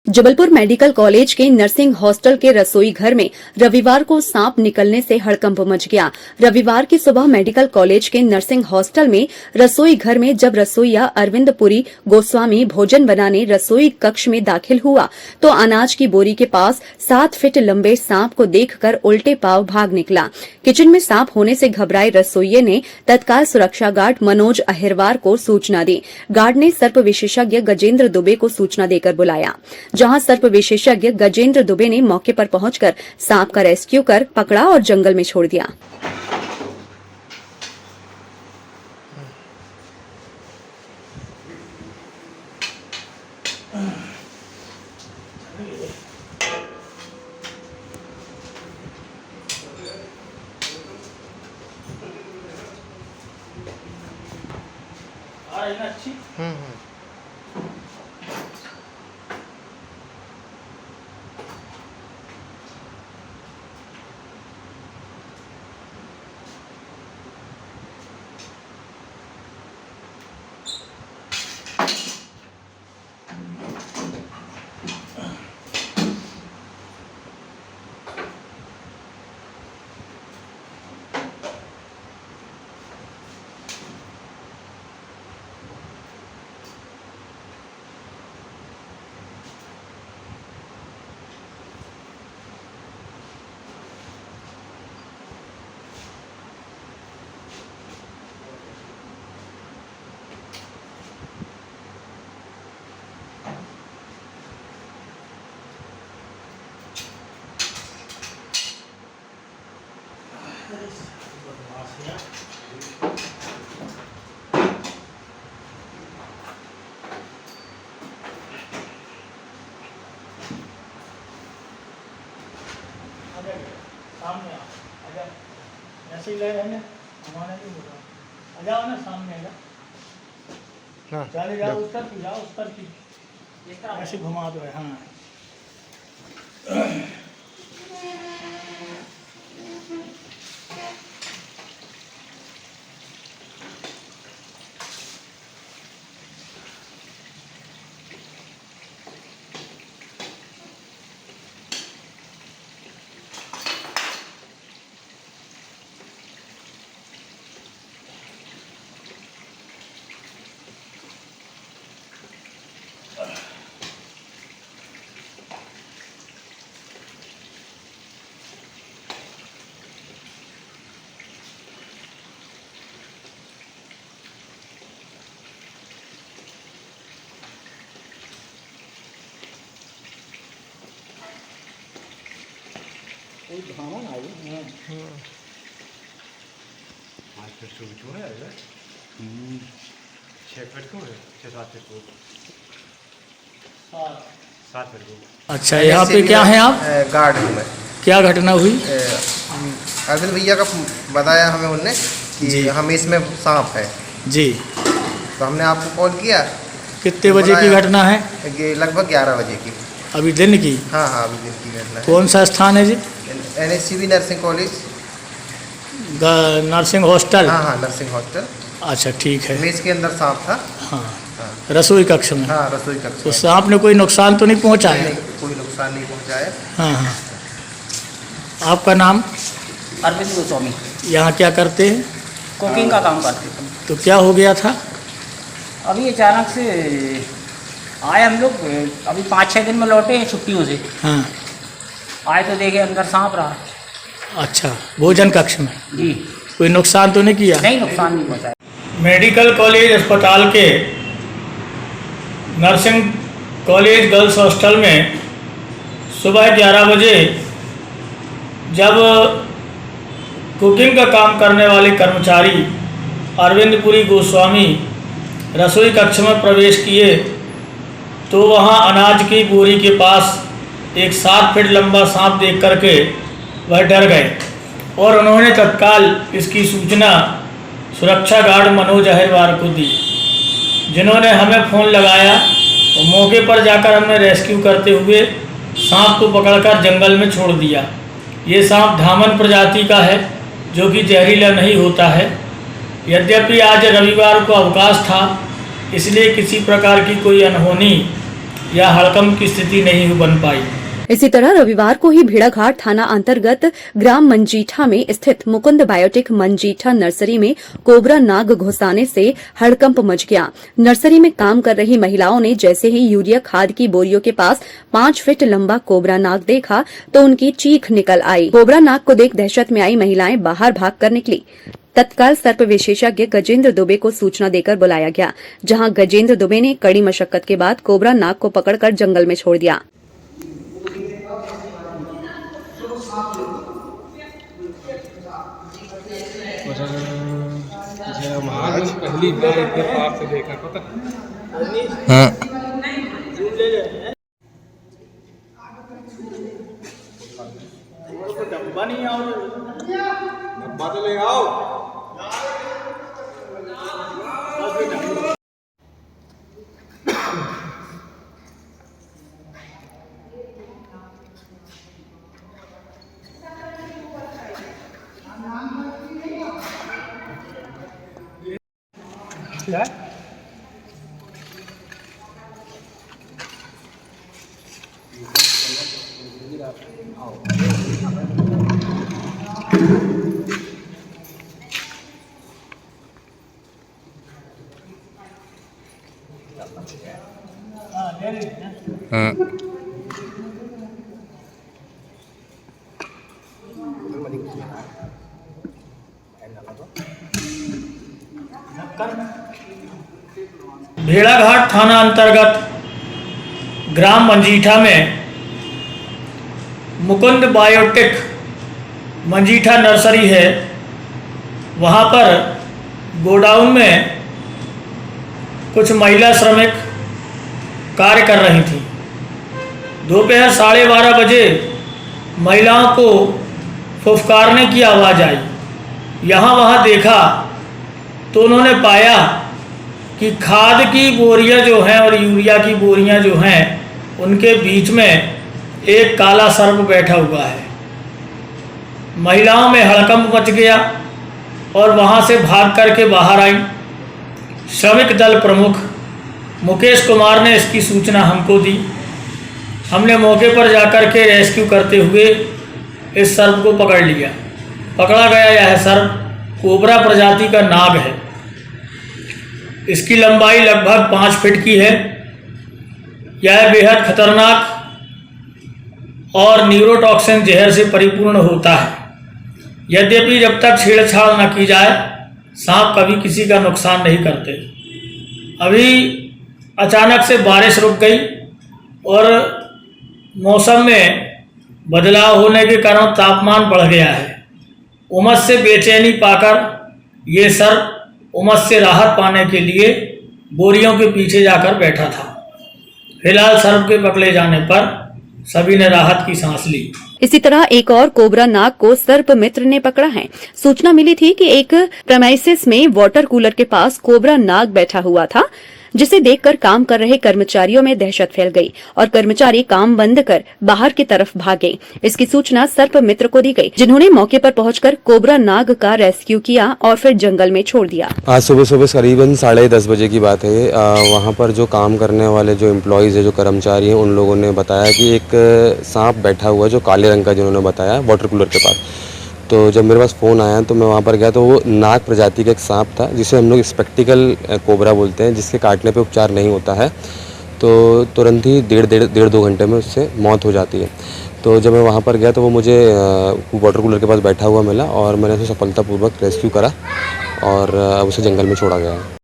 Jabalpur medical college के nursing hostel के रसोई घर में रविवार को सांप निकलने से हड़कंप मच गया। रविवार की सुबह मेडिकल कॉलेज के नर्सिंग हॉस्टल में रसोई घर में जब रसोईया अरविंद पुरी गोस्वामी भोजन बनाने रसोई कक्ष में दाखिल हुआ तो अनाज की बोरी के पास 7 फीट लंबे सांप को देखकर उल्टे पांव भाग निकला। किचन में सांप होने से घबराए रसोइये ने तत्काल सुरक्षा गार्ड मनोज अहिरवार को सूचना दी। गार्ड ने सर्प विशेषज्ञ गजेंद्र दुबे को सूचना देकर बुलाया, जहां सर्प विशेषज्ञ गजेंद्र दुबे ने मौके पर पहुंचकर सांप का रेस्क्यू कर पकड़ा और जंगल में छोड़ दिया। अच्छी सामने आ ऐसे ही ले रहे हैं हमारे नहीं होगा। आ जाओ ना सामने आ जाओ, चले जाओ उस तरफ जाओ, उस तरफ ऐसे घुमा दो। हाँ धामन आई है 5 फीट से ऊंचा है यार। 6 फीट क्यों है? 6-7 फीट को 7 फीट को। अच्छा, यहाँ पे क्या है आप? गार्ड हूँ मैं। क्या घटना हुई? अरविंद भैया का बताया हमें उनने कि हमें इसमें सांप है जी, तो हमने आपको कॉल किया। कितने बजे की घटना है? ये लगभग 11 बजे की। अभी दिन की? हाँ हाँ, अभी दिन की घटना है। कौन सा स्थान है जी? NSCB nursing college, nursing hostel? हाँ हाँ, नर्सिंग हॉस्टल। अच्छा ठीक है। मेज के अंदर सांप था। हाँ, रसोई कक्ष में? हाँ, रसोई कक्ष तो में। सांप ने कोई नुकसान तो नहीं पहुंचाया? नहीं, कोई नुकसान नहीं पहुंचाया। हाँ हाँ। आपका नाम? अरविंद गोस्वामी। यहाँ क्या करते हैं? कुकिंग का काम करते थे। तो क्या हो गया था? अभी अचानक से आए हम लोग, अभी 5-6 दिन में लौटे हैं छुट्टियों से। हाँ। आए तो देखे अंदर सांप रहा। अच्छा, भोजन कक्ष में? जी। कोई नुकसान तो नहीं किया? नहीं, नुकसान नहीं पहुँचाया। मेडिकल कॉलेज अस्पताल के नर्सिंग कॉलेज गर्ल्स हॉस्टल में सुबह 11 बजे जब कुकिंग का काम करने वाले कर्मचारी अरविंद पुरी गोस्वामी रसोई कक्ष में प्रवेश किए तो वहां अनाज की बोरी के पास एक 7 फीट लंबा सांप देख करके वह डर गए और उन्होंने तत्काल इसकी सूचना सुरक्षा गार्ड मनोज अहिरवार को दी, जिन्होंने हमें फ़ोन लगाया और मौके पर जाकर हमने रेस्क्यू करते हुए सांप को पकड़कर जंगल में छोड़ दिया। ये सांप धामन प्रजाति का है जो कि जहरीला नहीं होता है। यद्यपि आज रविवार को अवकाश था, इसलिए किसी प्रकार की कोई अनहोनी या हड़कंप की स्थिति नहीं बन पाई। इसी तरह रविवार को ही भेड़ाघाट थाना अंतर्गत ग्राम मंजीठा में स्थित मुकुंद बायोटेक मंजीठा नर्सरी में कोबरा नाग घुसाने से हड़कंप मच गया। नर्सरी में काम कर रही महिलाओं ने जैसे ही यूरिया खाद की बोरियों के पास 5 फीट लंबा कोबरा नाग देखा तो उनकी चीख निकल आई। कोबरा नाग को देख दहशत में आई महिलाएं बाहर भागकर निकली। तत्काल सर्प विशेषज्ञ गजेंद्र दुबे को सूचना देकर बुलाया गया, जहां गजेंद्र दुबे ने कड़ी मशक्कत के बाद कोबरा नाग को पकड़कर जंगल में छोड़ दिया। पहली बार इतने पास से देखा पता भेड़ाघाट थाना अंतर्गत ग्राम मंजीठा में मुकुंद बायोटेक मंजीठा नर्सरी है। वहाँ पर गोडाउन में कुछ महिला श्रमिक कार्य कर रही थी। दोपहर 12:30 बजे महिलाओं को फुफकारने की आवाज़ आई। यहाँ वहाँ देखा तो उन्होंने पाया कि खाद की बोरियां जो हैं और यूरिया की बोरियां जो हैं उनके बीच में एक काला सर्प बैठा हुआ है। महिलाओं में हड़कंप मच गया और वहां से भाग करके बाहर आई। श्रमिक दल प्रमुख मुकेश कुमार ने इसकी सूचना हमको दी। हमने मौके पर जाकर के रेस्क्यू करते हुए इस सर्प को पकड़ लिया। पकड़ा गया यह सर्प कोबरा प्रजाति का नाग है। इसकी लंबाई लगभग 5 फीट की है। यह बेहद खतरनाक और न्यूरोटॉक्सिन जहर से परिपूर्ण होता है। यद्यपि जब तक छेड़छाड़ न की जाए सांप कभी किसी का नुकसान नहीं करते। अभी अचानक से बारिश रुक गई और मौसम में बदलाव होने के कारण तापमान बढ़ गया है। उमस से बेचैनी पाकर ये सर्प उमस से राहत पाने के लिए बोरियों के पीछे जाकर बैठा था। फिलहाल सर्प के पकड़े जाने पर सभी ने राहत की सांस ली। इसी तरह एक और कोबरा नाग को सर्प मित्र ने पकड़ा है। सूचना मिली थी कि एक प्रेमाइसिस में वाटर कूलर के पास कोबरा नाग बैठा हुआ था, जिसे देखकर काम कर रहे कर्मचारियों में दहशत फैल गई और कर्मचारी काम बंद कर बाहर की तरफ भागे। इसकी सूचना सर्प मित्र को दी गई, जिन्होंने मौके पर पहुंचकर कोबरा नाग का रेस्क्यू किया और फिर जंगल में छोड़ दिया। आज सुबह करीबन 10:30 बजे की बात है। वहाँ पर जो काम करने वाले जो एम्प्लॉयज़ है, जो कर्मचारी हैं, उन लोगों ने बताया कि एक सांप बैठा हुआ है जो काले रंग का, जिन्होंने बताया वाटर कूलर के पास। तो जब मेरे पास फ़ोन आया तो मैं वहाँ पर गया तो वो नाग प्रजाति का एक सांप था, जिसे हम लोग स्पेक्टिकल कोबरा बोलते हैं, जिसके काटने पे उपचार नहीं होता है। तो तुरंत ही 1.5-2 घंटे में उससे मौत हो जाती है। तो जब मैं वहाँ पर गया तो वो मुझे वाटर कूलर के पास बैठा हुआ मिला और मैंने उसे सफलतापूर्वक रेस्क्यू करा और उसे जंगल में छोड़ा गया है।